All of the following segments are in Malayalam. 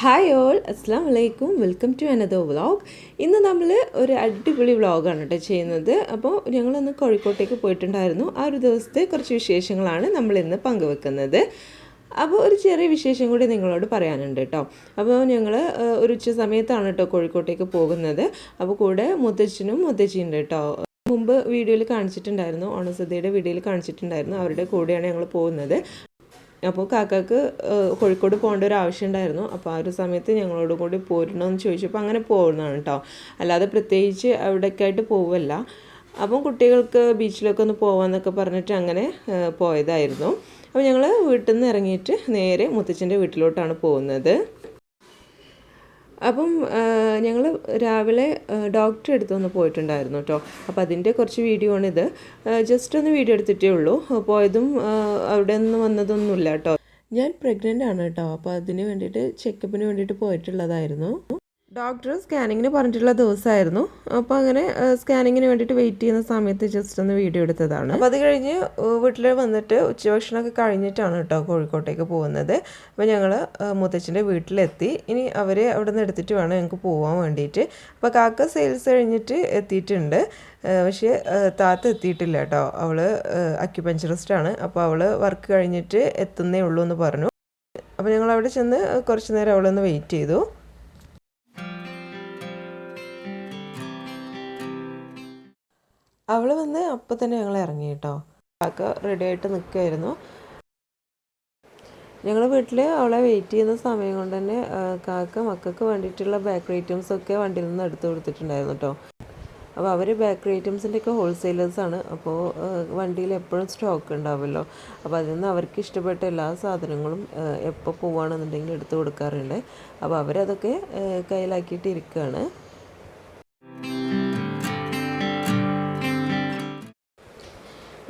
ഹായ് ഓൾ, അസ്സാം വലൈക്കും. Welcome to another vlog. ഇന്ന് നമ്മൾ ഒരു അടിപൊളി വ്ളോഗാണ് കേട്ടോ ചെയ്യുന്നത്. അപ്പോൾ ഞങ്ങളൊന്ന് കോഴിക്കോട്ടേക്ക് പോയിട്ടുണ്ടായിരുന്നു. ആ ഒരു ദിവസത്തെ കുറച്ച് വിശേഷങ്ങളാണ് നമ്മളിന്ന് പങ്കുവെക്കുന്നത്. അപ്പോൾ ഒരു ചെറിയ വിശേഷം കൂടി നിങ്ങളോട് പറയാനുണ്ട് കേട്ടോ. അപ്പോൾ ഞങ്ങൾ ഒരു ഉച്ച സമയത്താണ് കേട്ടോ കോഴിക്കോട്ടേക്ക് പോകുന്നത്. അപ്പോൾ കൂടെ മുത്തച്ഛനും മുത്തച്ഛിയുണ്ട് കേട്ടോ. മുമ്പ് വീഡിയോയിൽ കാണിച്ചിട്ടുണ്ടായിരുന്നു, ഓണസദ്യയുടെ വീഡിയോയിൽ കാണിച്ചിട്ടുണ്ടായിരുന്നു. അവരുടെ കൂടെയാണ് ഞങ്ങൾ പോകുന്നത്. അപ്പോൾ കാക്കാക്ക് കോഴിക്കോട് പോകേണ്ട ഒരു ആവശ്യം ഉണ്ടായിരുന്നു. അപ്പോൾ ആ ഒരു സമയത്ത് ഞങ്ങളോട് കൂടി പോരണമെന്ന് ചോദിച്ചപ്പോൾ അങ്ങനെ പോകുന്നതാണ് കേട്ടോ. അല്ലാതെ പ്രത്യേകിച്ച് അവിടേക്കായിട്ട് പോവല്ല. അപ്പം കുട്ടികൾക്ക് ബീച്ചിലൊക്കെ ഒന്ന് പോകാമെന്നൊക്കെ പറഞ്ഞിട്ട് അങ്ങനെ പോയതായിരുന്നു. അപ്പോൾ ഞങ്ങൾ വീട്ടിൽ നിന്ന് ഇറങ്ങിയിട്ട് നേരെ മുത്തച്ഛൻ്റെ വീട്ടിലോട്ടാണ് പോകുന്നത്. അപ്പം ഞങ്ങൾ രാവിലെ ഡോക്ടറെ അടുത്തൊന്ന് പോയിട്ടുണ്ടായിരുന്നു കേട്ടോ. അപ്പോൾ അതിൻ്റെ കുറച്ച് വീഡിയോ ആണിത്. ജസ്റ്റ് ഒന്ന് വീഡിയോ എടുത്തിട്ടേ ഉള്ളൂ. പോയതും അവിടെ നിന്ന് വന്നതൊന്നുമില്ല കേട്ടോ. ഞാൻ പ്രഗ്നൻ്റ് ആണ് കേട്ടോ. അപ്പോൾ അതിന് വേണ്ടിയിട്ട് ചെക്കപ്പിന് വേണ്ടിയിട്ട് പോയിട്ടുള്ളതായിരുന്നു. ഡോക്ടർ സ്കാനിങ്ങിന് പറഞ്ഞിട്ടുള്ള ദിവസമായിരുന്നു. അപ്പോൾ അങ്ങനെ സ്കാനിങ്ങിന് വേണ്ടിയിട്ട് വെയിറ്റ് ചെയ്യുന്ന സമയത്ത് ജസ്റ്റ് ഒന്ന് വീഡിയോ എടുത്തതാണ്. അപ്പോൾ അത് കഴിഞ്ഞ് വീട്ടിൽ വന്നിട്ട് ഉച്ചഭക്ഷണമൊക്കെ കഴിഞ്ഞിട്ടാണ് കേട്ടോ കോഴിക്കോട്ടേക്ക് പോകുന്നത്. അപ്പോൾ ഞങ്ങൾ മുത്തച്ഛൻ്റെ വീട്ടിലെത്തി. ഇനി അവർ അവിടെ നിന്ന് എടുത്തിട്ട് വേണം ഞങ്ങൾക്ക് പോകാൻ വേണ്ടിയിട്ട്. അപ്പോൾ കാക്ക സെയിൽസ് കഴിഞ്ഞിട്ട് എത്തിയിട്ടുണ്ട്. പക്ഷേ താത്ത എത്തിയിട്ടില്ല കേട്ടോ. അവൾ അക്യുപഞ്ചറിസ്റ്റാണ്. അപ്പോൾ അവൾ വർക്ക് കഴിഞ്ഞിട്ട് എത്തുന്നേ ഉള്ളൂ എന്ന് പറഞ്ഞു. അപ്പോൾ ഞങ്ങൾ അവിടെ ചെന്ന് കുറച്ച് നേരം അവളൊന്ന് വെയിറ്റ് ചെയ്തു. അവൾ വന്ന് അപ്പം തന്നെ ഞങ്ങൾ ഇറങ്ങി കേട്ടോ. കാക്ക റെഡി ആയിട്ട് നിൽക്കുമായിരുന്നു. ഞങ്ങൾ വീട്ടിൽ അവളെ വെയിറ്റ് ചെയ്യുന്ന സമയം കൊണ്ട് തന്നെ കാക്ക മക്കൾക്ക് വേണ്ടിയിട്ടുള്ള ബേക്കറി ഐറ്റംസൊക്കെ വണ്ടിയിൽ നിന്ന് എടുത്തു കൊടുത്തിട്ടുണ്ടായിരുന്നു കേട്ടോ. അപ്പോൾ അവർ ബേക്കറി ഐറ്റംസിൻ്റെയൊക്കെ ഹോൾസെയിലേഴ്സാണ്. അപ്പോൾ വണ്ടിയിൽ എപ്പോഴും സ്റ്റോക്ക് ഉണ്ടാവുമല്ലോ. അപ്പോൾ അതിൽ നിന്ന് അവർക്ക് ഇഷ്ടപ്പെട്ട എല്ലാ സാധനങ്ങളും എപ്പോൾ പോവുകയാണെന്നുണ്ടെങ്കിൽ എടുത്തു കൊടുക്കാറുണ്ട്. അപ്പോൾ അവരതൊക്കെ കയ്യിലാക്കിയിട്ട് ഇരിക്കുകയാണ്.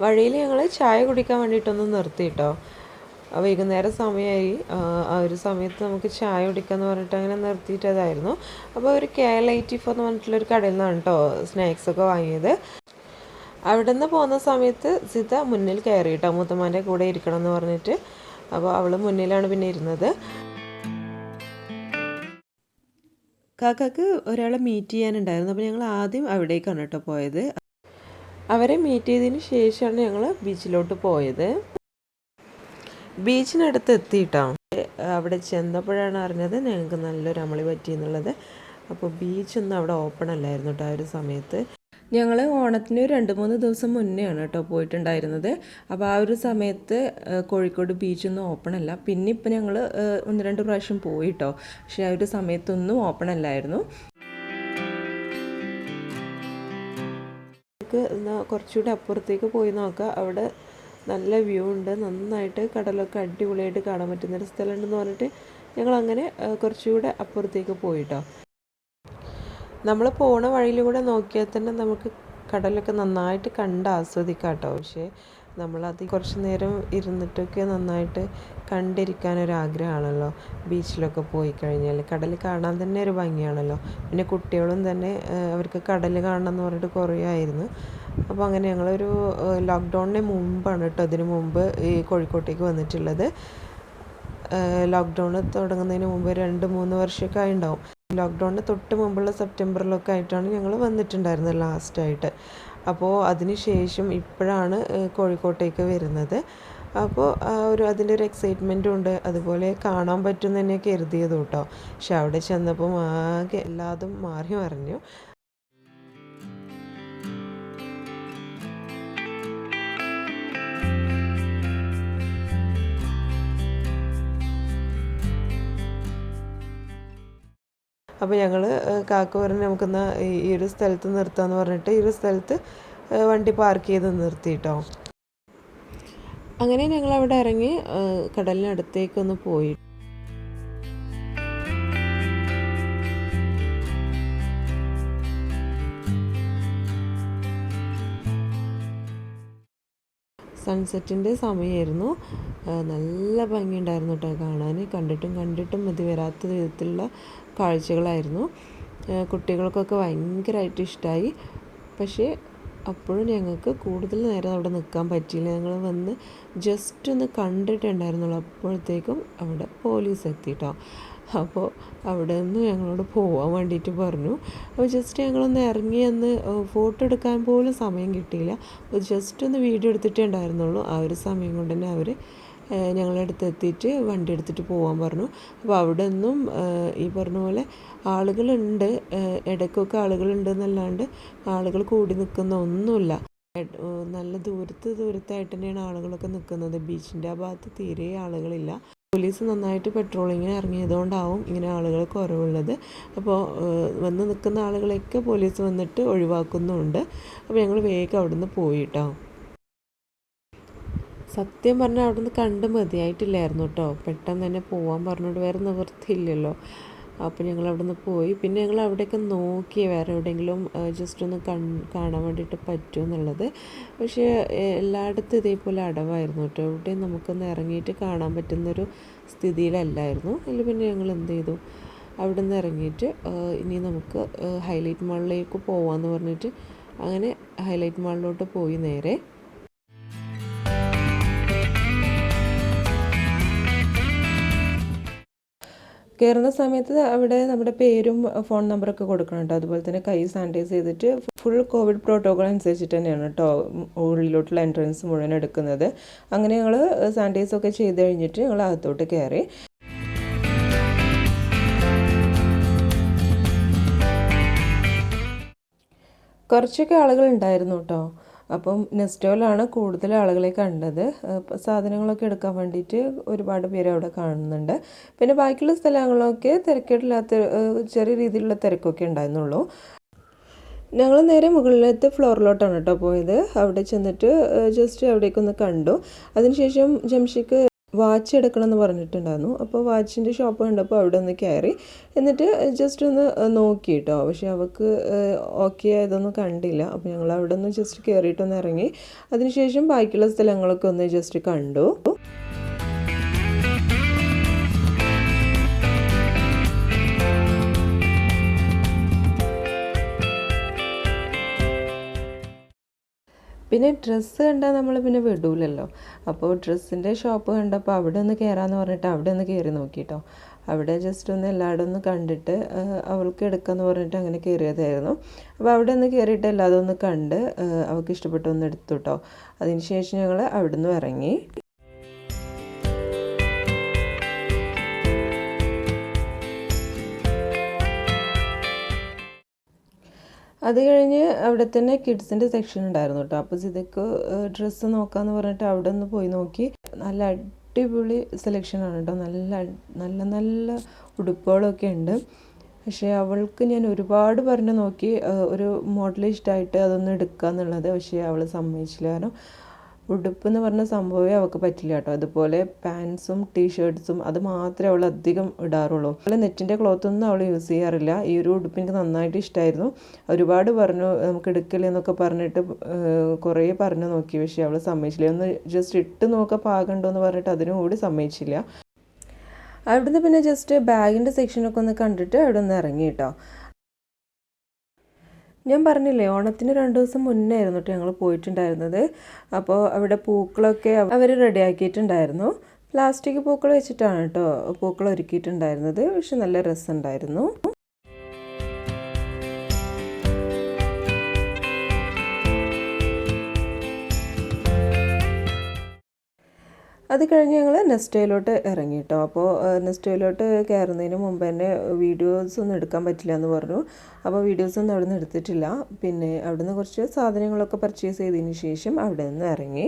വഴിയിൽ ഞങ്ങൾ ചായ കുടിക്കാൻ വേണ്ടിയിട്ടൊന്ന് നിർത്തി കേട്ടോ. വൈകുന്നേരം സമയമായി. ആ ഒരു സമയത്ത് നമുക്ക് ചായ കുടിക്കാമെന്ന് പറഞ്ഞിട്ട് അങ്ങനെ നിർത്തിയിട്ടതായിരുന്നു. അപ്പോൾ ഒരു Hi-lite എന്ന് പറഞ്ഞിട്ടുള്ളൊരു കടയിൽ നിന്നാണ് കേട്ടോ സ്നാക്സൊക്കെ വാങ്ങിയത്. അവിടെ നിന്ന് പോകുന്ന സമയത്ത് സിത മുന്നിൽ കയറി കേട്ടോ, മൂത്തമ്മാൻ്റെ കൂടെ ഇരിക്കണം എന്ന് പറഞ്ഞിട്ട്. അപ്പോൾ അവൾ മുന്നിലാണ് പിന്നെ ഇരുന്നത്. കാക്കാക്ക് ഒരാളെ മീറ്റ് ചെയ്യാനുണ്ടായിരുന്നു. അപ്പോൾ ഞങ്ങൾ ആദ്യം അവിടേക്കാണ് കേട്ടോ പോയത്. അവരെ മീറ്റ് ചെയ്തതിന് ശേഷമാണ് ഞങ്ങൾ ബീച്ചിലോട്ട് പോയത്. ബീച്ചിനടുത്ത് എത്തിയിട്ടോ. അവിടെ ചെന്നപ്പോഴാണ് അറിഞ്ഞത് ഞങ്ങൾക്ക് നല്ലൊരു അമളി പറ്റിയെന്നുള്ളത്. അപ്പോൾ ബീച്ചൊന്നും അവിടെ ഓപ്പൺ അല്ലായിരുന്നു കേട്ടോ ആ ഒരു സമയത്ത്. ഞങ്ങൾ ഓണത്തിന് 2-3 ദിവസം മുന്നെയാണ് കേട്ടോ പോയിട്ടുണ്ടായിരുന്നത്. അപ്പോൾ ആ ഒരു സമയത്ത് കോഴിക്കോട് ബീച്ചൊന്നും ഓപ്പൺ അല്ല. പിന്നെ ഇപ്പം ഞങ്ങൾ 1-2 പ്രാവശ്യം പോയി കേട്ടോ. പക്ഷേ ആ ഒരു സമയത്തൊന്നും ഓപ്പൺ അല്ലായിരുന്നു. കുറച്ചുകൂടി അപ്പുറത്തേക്ക് പോയി നോക്കാം. അവിടെ നല്ല വ്യൂ ഉണ്ട്. നന്നായിട്ട് കടലൊക്കെ അടിപൊളിയായിട്ട് കാണാൻ പറ്റുന്നൊരു സ്ഥലമുണ്ടെന്ന് പറഞ്ഞിട്ട് ഞങ്ങൾ അങ്ങനെ കുറച്ചുകൂടെ അപ്പുറത്തേക്ക് പോയിട്ടോ. നമ്മൾ പോണ വഴിയിലൂടെ നോക്കിയാൽ തന്നെ നമുക്ക് കടലൊക്കെ നന്നായിട്ട് കണ്ട് ആസ്വദിക്കാം കേട്ടോ. പക്ഷേ നമ്മളത് കുറച്ച് നേരം ഇരുന്നിട്ടൊക്കെ നന്നായിട്ട് കണ്ടിരിക്കാനൊരാഗ്രഹമാണല്ലോ. ബീച്ചിലൊക്കെ പോയി കഴിഞ്ഞാൽ കടൽ കാണാൻ തന്നെ ഒരു ഭംഗിയാണല്ലോ. പിന്നെ കുട്ടികളും തന്നെ അവർക്ക് കടൽ കാണണം എന്ന് പറഞ്ഞിട്ട് കുറേ ആയിരുന്നു. അപ്പോൾ അങ്ങനെ ഞങ്ങളൊരു ലോക്ക്ഡൗണിന് മുമ്പാണ് കേട്ടോ അതിന് മുമ്പ് ഈ കോഴിക്കോട്ടേക്ക് വന്നിട്ടുള്ളത്. ലോക്ക്ഡൗൺ തുടങ്ങുന്നതിന് മുമ്പ് 2-3 വർഷമൊക്കെ ആയിട്ടുണ്ടാവും. ലോക്ക്ഡൗണിന് തൊട്ട് മുമ്പുള്ള സെപ്റ്റംബറിലൊക്കെ ആയിട്ടാണ് ഞങ്ങൾ വന്നിട്ടുണ്ടായിരുന്നത് ലാസ്റ്റായിട്ട്. അപ്പോൾ അതിന് ശേഷം ഇപ്പോഴാണ് കോഴിക്കോട്ടേക്ക് വരുന്നത്. അപ്പോൾ അതിൻ്റെ ഒരു എക്സൈറ്റ്മെൻറ്റും ഉണ്ട്. അതുപോലെ കാണാൻ പറ്റും തന്നെ കരുതിയത് കേട്ടോ. പക്ഷെ അവിടെ ചെന്നപ്പം ആകെ എല്ലാതും മാറി മറിഞ്ഞു. അപ്പോൾ ഞങ്ങൾ കാക്ക പറഞ്ഞ് നമുക്കെന്നാൽ ഈ ഒരു സ്ഥലത്ത് നിർത്താമെന്ന് പറഞ്ഞിട്ട് ഈ ഒരു സ്ഥലത്ത് വണ്ടി പാർക്ക് ചെയ്ത് നിർത്തി കേട്ടോ. അങ്ങനെ ഞങ്ങൾ അവിടെ ഇറങ്ങി കടലിനടുത്തേക്കൊന്ന് പോയി. സൺസെറ്റിൻ്റെ സമയമായിരുന്നു. നല്ല ഭംഗിയുണ്ടായിരുന്നു കേട്ടോ കാണാൻ. കണ്ടിട്ടും മതി വരാത്ത വിധത്തിലുള്ള കാഴ്ചകളായിരുന്നു. കുട്ടികൾക്കൊക്കെ ഭയങ്കരമായിട്ട് ഇഷ്ടമായി. പക്ഷേ അപ്പോഴും ഞങ്ങൾക്ക് കൂടുതൽ നേരം അവിടെ നിൽക്കാൻ പറ്റിയില്ല. ഞങ്ങൾ വന്ന് ജസ്റ്റ് ഒന്ന് കണ്ടിട്ടുണ്ടായിരുന്നുള്ളൂ. അപ്പോഴത്തേക്കും അവിടെ പോലീസ് എത്തിയിട്ടോ. അപ്പോൾ അവിടെ നിന്ന് ഞങ്ങളോട് പോകാൻ വേണ്ടിയിട്ട് പറഞ്ഞു. അപ്പോൾ ജസ്റ്റ് ഞങ്ങളൊന്ന് ഇറങ്ങി അന്ന് ഫോട്ടോ എടുക്കാൻ പോലും സമയം കിട്ടിയില്ല. ജസ്റ്റ് ഒന്ന് വീഡിയോ എടുത്തിട്ടേ ഉണ്ടായിരുന്നുള്ളൂ. ആ ഒരു സമയം കൊണ്ട് തന്നെ അവർ ഞങ്ങളുടെ അടുത്ത് എത്തിയിട്ട് വണ്ടി എടുത്തിട്ട് പോകാൻ പറഞ്ഞു. അപ്പോൾ അവിടെ നിന്നും ഈ പറഞ്ഞ പോലെ ആളുകളുണ്ട്, ഇടയ്ക്കൊക്കെ ആളുകളുണ്ടെന്നല്ലാണ്ട് ആളുകൾ കൂടി നിൽക്കുന്ന ഒന്നുമില്ല. നല്ല ദൂരത്തായിട്ട് തന്നെയാണ് ആളുകളൊക്കെ നിൽക്കുന്നത്. ബീച്ചിൻ്റെ ആ ഭാഗത്ത് തീരെ ആളുകളില്ല. പോലീസ് നന്നായിട്ട് പെട്രോളിങ്ങിന് ഇറങ്ങിയതുകൊണ്ടാവും ഇങ്ങനെ ആളുകൾ കുറവുള്ളത്. അപ്പോൾ വന്ന് നിൽക്കുന്ന ആളുകളെയൊക്കെ പോലീസ് വന്നിട്ട് ഒഴിവാക്കുന്നുമുണ്ട്. അപ്പോൾ ഞങ്ങൾ വേഗം അവിടെ നിന്ന് പോയിട്ടോ. സത്യം പറഞ്ഞാൽ അവിടെ നിന്ന് കണ്ട് മതിയായിട്ടില്ലായിരുന്നു കേട്ടോ. പെട്ടെന്ന് തന്നെ പോകാൻ പറഞ്ഞുകൊണ്ട് വേറെ നിവൃത്തിയില്ലല്ലോ. അപ്പോൾ ഞങ്ങൾ അവിടെ നിന്ന് പോയി. പിന്നെ ഞങ്ങൾ അവിടെയൊക്കെ നോക്കി വേറെ എവിടെയെങ്കിലും ജസ്റ്റ് ഒന്ന് കാണാൻ വേണ്ടിയിട്ട് പറ്റുമെന്നുള്ളത്. പക്ഷേ എല്ലായിടത്തും ഇതേപോലെ അടവായിരുന്നു കേട്ടോ. എവിടെയും നമുക്കൊന്ന് ഇറങ്ങിയിട്ട് കാണാൻ പറ്റുന്നൊരു സ്ഥിതിയിലല്ലായിരുന്നു. അതിൽ പിന്നെ ഞങ്ങൾ എന്ത് ചെയ്തു, അവിടെ നിന്ന് ഇറങ്ങിയിട്ട് ഇനി നമുക്ക് ഹൈലൈറ്റ് മാളിലേക്ക് പോകാമെന്ന് പറഞ്ഞിട്ട് അങ്ങനെ ഹൈലൈറ്റ് മാളിലോട്ട് പോയി നേരെ. കയറുന്ന സമയത്ത് അവിടെ നമ്മുടെ പേരും ഫോൺ നമ്പറൊക്കെ കൊടുക്കണം കേട്ടോ. അതുപോലെ തന്നെ കൈ സാനിറ്റൈസ് ചെയ്തിട്ട് ഫുൾ കോവിഡ് പ്രോട്ടോകോൾ അനുസരിച്ചിട്ട് തന്നെയാണ് കേട്ടോ ഉള്ളിലോട്ടുള്ള എൻട്രൻസ് മുഴുവൻ എടുക്കുന്നത്. അങ്ങനെ ഞങ്ങൾ സാനിറ്റൈസൊക്കെ ചെയ്ത് കഴിഞ്ഞിട്ട് ഞങ്ങൾ അകത്തോട്ട് കയറി. കുറച്ചൊക്കെ ആളുകൾ ഉണ്ടായിരുന്നു കേട്ടോ. അപ്പം നെസ്റ്റോയിലാണ് കൂടുതൽ ആളുകളെ കണ്ടത്. സാധനങ്ങളൊക്കെ എടുക്കാൻ വേണ്ടിയിട്ട് ഒരുപാട് പേര് അവിടെ കാണുന്നുണ്ട്. പിന്നെ ബാക്കിയുള്ള സ്ഥലങ്ങളൊക്കെ തിരക്കേടില്ലാത്ത ചെറിയ രീതിയിലുള്ള തിരക്കൊക്കെ ഉണ്ടായിരുന്നുള്ളൂ. ഞങ്ങൾ നേരെ മുകളിലത്തെ ഫ്ലോറിലോട്ടാണ് കേട്ടോ പോയത്. അവിടെ ചെന്നിട്ട് ജസ്റ്റ് അവിടേക്കൊന്ന് കണ്ടു. അതിനുശേഷം ജംഷിക്ക് വാച്ച് എടുക്കണം എന്ന് പറഞ്ഞിട്ടുണ്ടായിരുന്നു. അപ്പോൾ വാച്ചിൻ്റെ ഷോപ്പ് കണ്ടപ്പോൾ അവിടെ ഒന്ന് കയറി. എന്നിട്ട് ജസ്റ്റ് ഒന്ന് നോക്കി കേട്ടോ. പക്ഷേ അവൾക്ക് ഓക്കെ ആയതൊന്നും കണ്ടില്ല. അപ്പോൾ ഞങ്ങൾ അവിടെ ഒന്ന് ജസ്റ്റ് കയറിയിട്ടൊന്ന് ഇറങ്ങി. അതിനുശേഷം ബാക്കിയുള്ള സ്ഥലങ്ങളൊക്കെ ഒന്ന് ജസ്റ്റ് കണ്ടു. പിന്നെ ഡ്രസ്സ് കണ്ടാൽ നമ്മൾ പിന്നെ വിടൂലല്ലോ. അപ്പോൾ ഡ്രസ്സിൻ്റെ ഷോപ്പ് കണ്ടപ്പോൾ അവിടെ ഒന്ന് കയറാമെന്ന് പറഞ്ഞിട്ട് അവിടെ ഒന്ന് കയറി നോക്കിട്ടോ. അവിടെ ജസ്റ്റ് ഒന്ന് എല്ലായിടും ഒന്ന് കണ്ടിട്ട് അവൾക്ക് എടുക്കാമെന്ന് പറഞ്ഞിട്ട് അങ്ങനെ കയറിയതായിരുന്നു. അപ്പോൾ അവിടെ ഒന്ന് കയറിയിട്ട് എല്ലാതും ഒന്ന് കണ്ട് അവൾക്ക് ഇഷ്ടപ്പെട്ടൊന്ന് എടുത്തു കേട്ടോ. അതിന് ശേഷം ഞങ്ങൾ അവിടെ നിന്ന് ഇറങ്ങി. അത് കഴിഞ്ഞ് അവിടെ തന്നെ കിഡ്സിൻ്റെ സെക്ഷൻ ഉണ്ടായിരുന്നു കേട്ടോ. അപ്പോൾ ഇതൊക്കെ ഡ്രസ്സ് നോക്കാമെന്ന് പറഞ്ഞിട്ട് അവിടെ ഒന്ന് പോയി നോക്കി. നല്ല അടിപൊളി സെലക്ഷനാണ് കേട്ടോ. നല്ല നല്ല നല്ല ഉടുപ്പുകളൊക്കെ ഉണ്ട്. പക്ഷേ അവൾക്ക് ഞാൻ ഒരുപാട് പറഞ്ഞു നോക്കി ഒരു മോഡൽ ഇഷ്ടമായിട്ട് അതൊന്ന് എടുക്കുക എന്നുള്ളത്. പക്ഷേ അവൾ സമ്മതിച്ചില്ല. കാരണം ഉടുപ്പ് എന്ന് പറഞ്ഞ സംഭവമേ അവൾക്ക് പറ്റില്ല കേട്ടോ. അതുപോലെ പാൻസും ടീഷർട്ട്സും അത് മാത്രമേ അവൾ അധികം ഇടാറുള്ളൂ. അവൾ നെറ്റിൻ്റെ ക്ലോത്തൊന്നും അവൾ യൂസ് ചെയ്യാറില്ല. ഈ ഒരു ഉടുപ്പ് എനിക്ക് നന്നായിട്ട് ഇഷ്ടമായിരുന്നു. ഒരുപാട് പറഞ്ഞു നമുക്ക് എടുക്കില്ല എന്നൊക്കെ പറഞ്ഞിട്ട് കുറേ പറഞ്ഞു നോക്കി. പക്ഷേ അവൾ സമ്മതിച്ചില്ല. ഒന്ന് ജസ്റ്റ് ഇട്ട് നോക്കാൻ പാകമുണ്ടോ എന്ന് പറഞ്ഞിട്ട് അതിനും കൂടി സമ്മതിച്ചില്ല. അവിടുന്ന് പിന്നെ ജസ്റ്റ് ബാഗിൻ്റെ സെക്ഷനൊക്കെ ഒന്ന് കണ്ടിട്ട് അവിടെ ഒന്ന് ഇറങ്ങി കേട്ടോ. ഞാൻ പറഞ്ഞില്ലേ, ഓണത്തിന് 2 ദിവസം മുന്നേ ആയിരുന്നു കേട്ടോ ഞങ്ങൾ പോയിട്ടുണ്ടായിരുന്നത്. അപ്പോൾ അവിടെ പൂക്കളൊക്കെ അവർ റെഡിയാക്കിയിട്ടുണ്ടായിരുന്നു. പ്ലാസ്റ്റിക് പൂക്കൾ വെച്ചിട്ടാണ് കേട്ടോ പൂക്കൾ ഒരുക്കിയിട്ടുണ്ടായിരുന്നത്. പക്ഷെ നല്ല രസമുണ്ടായിരുന്നു. അത് കഴിഞ്ഞ് ഞങ്ങൾ നെസ്റ്റോയിലോട്ട് ഇറങ്ങി കേട്ടോ. അപ്പോൾ നെസ്റ്റോയിലോട്ട് കയറുന്നതിന് മുമ്പ് തന്നെ വീഡിയോസൊന്നും എടുക്കാൻ പറ്റില്ല എന്ന് പറഞ്ഞു. അപ്പോൾ വീഡിയോസൊന്നും അവിടെ നിന്ന് എടുത്തിട്ടില്ല. പിന്നെ അവിടെ നിന്ന് കുറച്ച് സാധനങ്ങളൊക്കെ പർച്ചേസ് ചെയ്തതിന് ശേഷം അവിടെ നിന്ന് ഇറങ്ങി.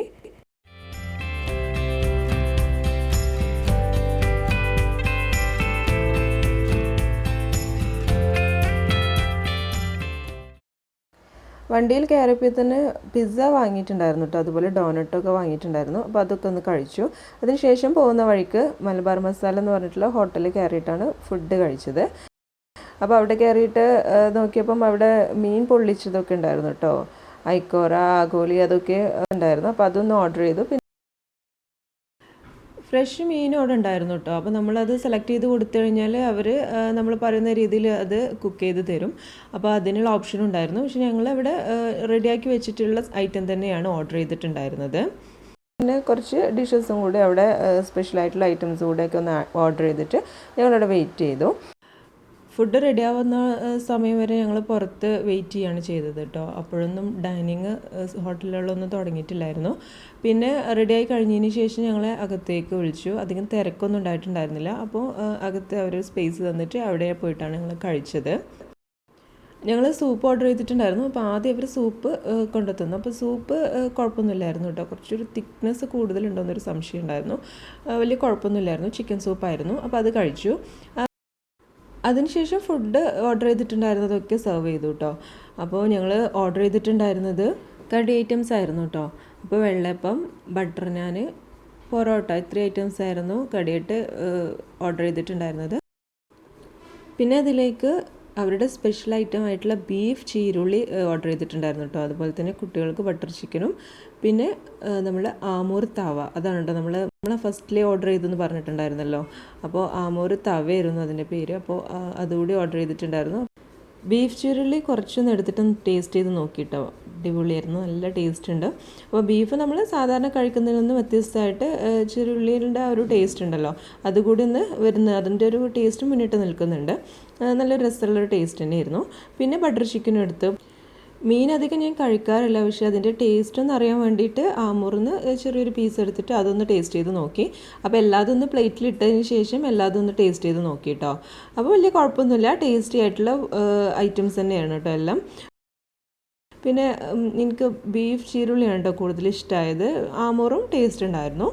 വണ്ടിയിൽ കയറിയപ്പോൾ തന്നെ പിസ്സ വാങ്ങിയിട്ടുണ്ടായിരുന്നു കേട്ടോ. അതുപോലെ ഡോനട്ടൊക്കെ വാങ്ങിയിട്ടുണ്ടായിരുന്നു. അപ്പോൾ അതൊക്കെ ഒന്ന് കഴിച്ചു. അതിനുശേഷം പോകുന്ന വഴിക്ക് മലബാർ മസാല എന്ന് പറഞ്ഞിട്ടുള്ള ഹോട്ടലിൽ കയറിയിട്ടാണ് ഫുഡ് കഴിച്ചത്. അപ്പോൾ അവിടെ കയറിയിട്ട് നോക്കിയപ്പം അവിടെ മീൻ പൊള്ളിച്ചതൊക്കെ ഉണ്ടായിരുന്നു കേട്ടോ. ഐക്കോറ, ആഗോലി അതൊക്കെ ഉണ്ടായിരുന്നു. അപ്പോൾ അതൊന്ന് ഓർഡർ ചെയ്തു. ഫ്രഷ് മീനും അവിടെ ഉണ്ടായിരുന്നു കേട്ടോ. അപ്പോൾ നമ്മളത് സെലക്ട് ചെയ്ത് കൊടുത്തു കഴിഞ്ഞാൽ അവർ നമ്മൾ പറയുന്ന രീതിയിൽ അത് കുക്ക് ചെയ്ത് തരും. അപ്പോൾ അതിനുള്ള ഓപ്ഷനും ഉണ്ടായിരുന്നു. പക്ഷേ ഞങ്ങളിവിടെ റെഡിയാക്കി വെച്ചിട്ടുള്ള ഐറ്റം തന്നെയാണ് ഓർഡർ ചെയ്തിട്ടുണ്ടായിരുന്നത്. പിന്നെ കുറച്ച് ഡിഷസും കൂടെ അവിടെ സ്പെഷ്യലായിട്ടുള്ള ഐറ്റംസ് കൂടെയൊക്കെ ഒന്ന് ഓർഡർ ചെയ്തിട്ട് ഞങ്ങളവിടെ വെയിറ്റ് ചെയ്തു. ഫുഡ് റെഡി ആവുന്ന സമയം വരെ ഞങ്ങൾ പുറത്ത് വെയിറ്റ് ചെയ്യുകയാണ് ചെയ്തത് കേട്ടോ. അപ്പോഴൊന്നും ഡൈനിങ് ഹോട്ടലുകളിലൊന്നും തുടങ്ങിയിട്ടില്ലായിരുന്നു. പിന്നെ റെഡിയായി കഴിഞ്ഞതിന് ശേഷം ഞങ്ങളെ അകത്തേക്ക് വിളിച്ചു. അധികം തിരക്കൊന്നും ഉണ്ടായിട്ടുണ്ടായിരുന്നില്ല. അപ്പോൾ അകത്ത് അവർ സ്പേസ് തന്നിട്ട് അവിടെ പോയിട്ടാണ് ഞങ്ങൾ കഴിച്ചത്. ഞങ്ങൾ സൂപ്പ് ഓർഡർ ചെയ്തിട്ടുണ്ടായിരുന്നു. അപ്പോൾ ആദ്യം അവർ സൂപ്പ് കൊണ്ടുത്തന്നു. അപ്പോൾ സൂപ്പ് കുഴപ്പമൊന്നുമില്ലായിരുന്നു കേട്ടോ. കുറച്ചൊരു തിക്നെസ് കൂടുതലുണ്ടോയെന്നൊരു സംശയം ഉണ്ടായിരുന്നു. വലിയ കുഴപ്പമൊന്നുമില്ലായിരുന്നു. ചിക്കൻ സൂപ്പായിരുന്നു. അപ്പോൾ അത് കഴിച്ചു. അതിനുശേഷം ഫുഡ് ഓർഡർ ചെയ്തിട്ടുണ്ടായിരുന്നതൊക്കെ സെർവ് ചെയ്തു കേട്ടോ. അപ്പോൾ ഞങ്ങൾ ഓർഡർ ചെയ്തിട്ടുണ്ടായിരുന്നത് കടി ഐറ്റംസ് ആയിരുന്നു കേട്ടോ. അപ്പോൾ വെള്ളപ്പം, ബട്ടർ നാൻ, പൊറോട്ട, ഇത്രയും ഐറ്റംസ് ആയിരുന്നു കടിയായിട്ട് ഓർഡർ ചെയ്തിട്ടുണ്ടായിരുന്നത്. പിന്നെ അതിലേക്ക് അവരുടെ സ്പെഷ്യൽ ഐറ്റം ആയിട്ടുള്ള ബീഫ് ചീരുള്ളി ഓർഡർ ചെയ്തിട്ടുണ്ടായിരുന്നു കേട്ടോ. അതുപോലെ തന്നെ കുട്ടികൾക്ക് ബട്ടർ ചിക്കനും പിന്നെ നമ്മൾ ആമൂർ തവ, അതാണ് കേട്ടോ നമ്മൾ ഫസ്റ്റിലേ ഓർഡർ ചെയ്തെന്ന് പറഞ്ഞിട്ടുണ്ടായിരുന്നല്ലോ. അപ്പോൾ ആമൂർ തവയായിരുന്നു അതിൻ്റെ പേര്. അപ്പോൾ അതുകൂടി ഓർഡർ ചെയ്തിട്ടുണ്ടായിരുന്നു. ബീഫ് ചീരുള്ളി കുറച്ചൊന്ന് എടുത്തിട്ടൊന്ന് ടേസ്റ്റ് ചെയ്ത് നോക്കിയിട്ടോ. അടിപൊളിയായിരുന്നു, നല്ല ടേസ്റ്റ് ഉണ്ട്. അപ്പോൾ ബീഫ് നമ്മൾ സാധാരണ കഴിക്കുന്നതിനൊന്ന് വ്യത്യസ്തമായിട്ട് ചീരുള്ളിയുടെ ആ ഒരു ടേസ്റ്റ് ഉണ്ടല്ലോ, അതുകൂടി ഒന്ന് വരുന്നത്, അതിൻ്റെ ഒരു ടേസ്റ്റ് മുന്നിട്ട് നിൽക്കുന്നുണ്ട്. നല്ല രസമുള്ളൊരു ടേസ്റ്റ് തന്നെയായിരുന്നു. പിന്നെ ബട്ടർ ചിക്കനും എടുത്തു. മീൻ അധികം ഞാൻ കഴിക്കാറില്ല, പക്ഷേ അതിൻ്റെ ടേസ്റ്റ് ഒന്ന് അറിയാൻ വേണ്ടിയിട്ട് ആമൂറിന്ന് ചെറിയൊരു പീസ് എടുത്തിട്ട് അതൊന്ന് ടേസ്റ്റ് ചെയ്ത് നോക്കി. അപ്പോൾ എല്ലാതും ഒന്ന് പ്ലേറ്റിലിട്ടതിന് ശേഷം എല്ലാതും ഒന്ന് ടേസ്റ്റ് ചെയ്ത് നോക്കി കേട്ടോ. അപ്പോൾ വലിയ കുഴപ്പമൊന്നുമില്ല, ടേസ്റ്റി ആയിട്ടുള്ള ഐറ്റംസ് തന്നെയാണ് കേട്ടോ എല്ലാം. പിന്നെ എനിക്ക് ബീഫ് ചീരുള്ളിയാണ് കേട്ടോ കൂടുതൽ ഇഷ്ടമായത്. ആമൂറും ടേസ്റ്റ് ഉണ്ടായിരുന്നു.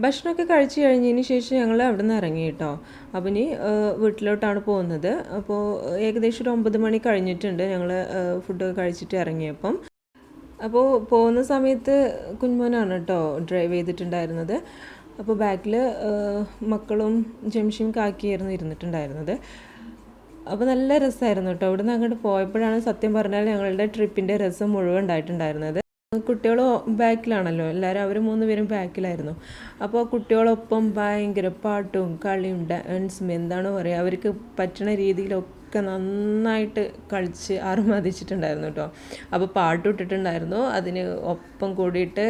ഭക്ഷണമൊക്കെ കഴിച്ച് കഴിഞ്ഞതിന് ശേഷം ഞങ്ങൾ അവിടെ നിന്ന് ഇറങ്ങി കേട്ടോ. അപ്പോൾ ഇനി വീട്ടിലോട്ടാണ് പോകുന്നത്. അപ്പോൾ ഏകദേശം ഒരു 9 മണി കഴിഞ്ഞിട്ടുണ്ട് ഞങ്ങൾ ഫുഡൊക്കെ കഴിച്ചിട്ട് ഇറങ്ങിയപ്പം. അപ്പോൾ പോകുന്ന സമയത്ത് കുഞ്ഞുമോനാണ് കേട്ടോ ഡ്രൈവ് ചെയ്തിട്ടുണ്ടായിരുന്നത്. അപ്പോൾ ബാക്കിൽ മക്കളും ജംഷിയും കാക്കിയായിരുന്നു ഇരുന്നിട്ടുണ്ടായിരുന്നത്. അപ്പോൾ നല്ല രസമായിരുന്നു കേട്ടോ. ഇവിടെ നിന്ന് അങ്ങോട്ട് പോയപ്പോഴാണ് സത്യം പറഞ്ഞാൽ ഞങ്ങളുടെ ട്രിപ്പിൻ്റെ രസം മുഴുവൻ ഉണ്ടായിട്ടുണ്ടായിരുന്നത്. കുട്ടികൾ ബാക്കിലാണല്ലോ എല്ലാവരും, അവർ 3 പേരും ബാക്കിലായിരുന്നു. അപ്പോൾ കുട്ടികളൊപ്പം ഭയങ്കര പാട്ടും കളിയും ഡാൻസും എന്താണ് പറയുക, അവർക്ക് പറ്റുന്ന രീതിയിലൊക്കെ നന്നായിട്ട് കളിച്ച് ആർമാദിച്ചിട്ടുണ്ടായിരുന്നു കേട്ടോ. അപ്പോൾ പാട്ട് ഇട്ടിട്ടുണ്ടായിരുന്നു, അതിന് ഒപ്പം കൂടിയിട്ട്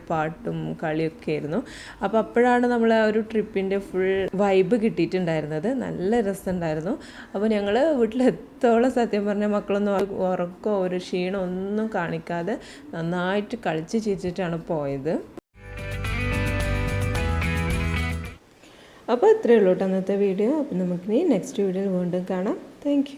പാട്ടും കളിയൊക്കെ ആയിരുന്നു. അപ്പോൾ അപ്പോഴാണ് നമ്മൾ ആ ഒരു ട്രിപ്പിൻ്റെ ഫുൾ വൈബ് കിട്ടിയിട്ടുണ്ടായിരുന്നത്. നല്ല രസമുണ്ടായിരുന്നു. അപ്പോൾ ഞങ്ങൾ വീട്ടിലെത്തോളം സത്യം പറഞ്ഞാൽ മക്കളൊന്നും ഉറക്കമോ ഒരു ക്ഷീണം ഒന്നും കാണിക്കാതെ നന്നായിട്ട് കളിച്ച് ചിരിച്ചിട്ടാണ് പോയത്. അപ്പോൾ ഇത്രയേ ഉള്ളൂ കേട്ടോ അന്നത്തെ വീഡിയോ. അപ്പോൾ നമുക്കിനി നെക്സ്റ്റ് വീഡിയോയിൽ വീണ്ടും കാണാം. താങ്ക്